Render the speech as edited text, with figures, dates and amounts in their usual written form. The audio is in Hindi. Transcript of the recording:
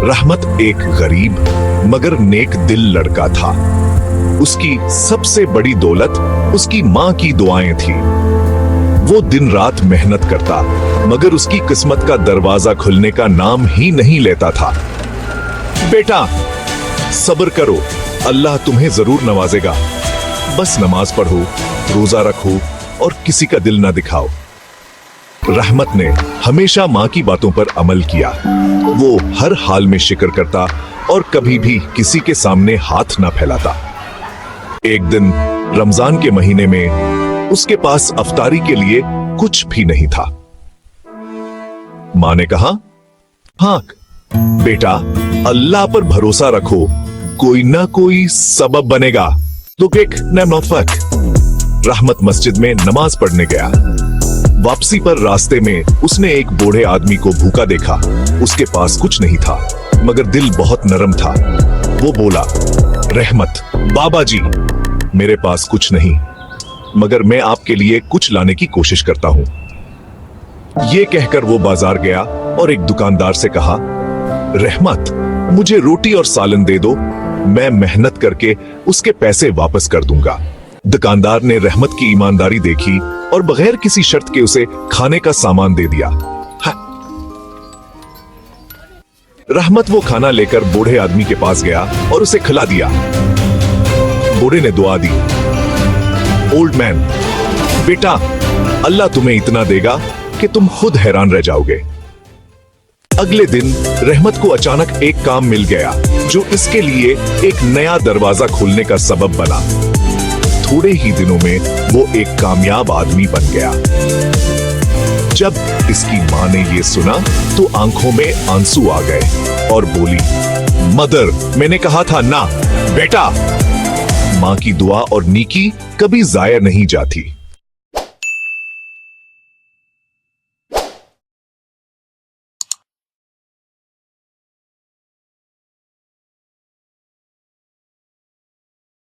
रहमत एक गरीब मगर नेक दिल लड़का था। उसकी सबसे बड़ी दौलत उसकी माँ की दुआएं थी। वो दिन रात मेहनत करता मगर उसकी किस्मत का दरवाजा खुलने का नाम ही नहीं लेता था। बेटा सब्र करो, अल्लाह तुम्हें जरूर नवाजेगा। बस नमाज पढ़ो, रोजा रखो और किसी का दिल ना दिखाओ। रहमत ने हमेशा माँ की बातों पर अमल किया। वो हर हाल में शिक्र करता और कभी भी किसी के सामने हाथ ना फैलाता। एक दिन रमजान के महीने में उसके पास अफ्तारी के लिए कुछ भी नहीं था। माँ ने कहा, हाँ बेटा, अल्लाह पर भरोसा रखो, कोई ना कोई सबब बनेगा। रहमत मस्जिद में नमाज पढ़ने गया। वापसी पर रास्ते में उसने एक बूढ़े आदमी को भूखा देखा। उसके पास कुछ नहीं था मगर दिल बहुत नरम था। वो बोला, रहमत बाबा जी, मेरे पास कुछ नहीं मगर मैं आपके लिए कुछ लाने की कोशिश करता हूं। ये कहकर वो बाजार गया और एक दुकानदार से कहा, रहमत मुझे रोटी और सालन दे दो, मैं मेहनत करके उसके पैसे वापस कर दूंगा। दुकानदार ने रहमत की ईमानदारी देखी और बगैर किसी शर्त के उसे खाने का सामान दे दिया। रहमत वो खाना लेकर बूढ़े आदमी के पास गया और उसे खिला दिया। बूढ़े ने दुआ दी, ओल्ड मैन, बेटा अल्लाह तुम्हें इतना देगा कि तुम खुद हैरान रह जाओगे। अगले दिन रहमत को अचानक एक काम मिल गया जो इसके लिए एक नया दरवाजा खोलने का सबब बना। थोड़े ही दिनों में वो एक कामयाब आदमी बन गया। जब इसकी माँ ने ये सुना तो आंखों में आंसू आ गए और बोली, मदर, मैंने कहा था ना बेटा। माँ की दुआ और नीकी कभी जाया नहीं जाती।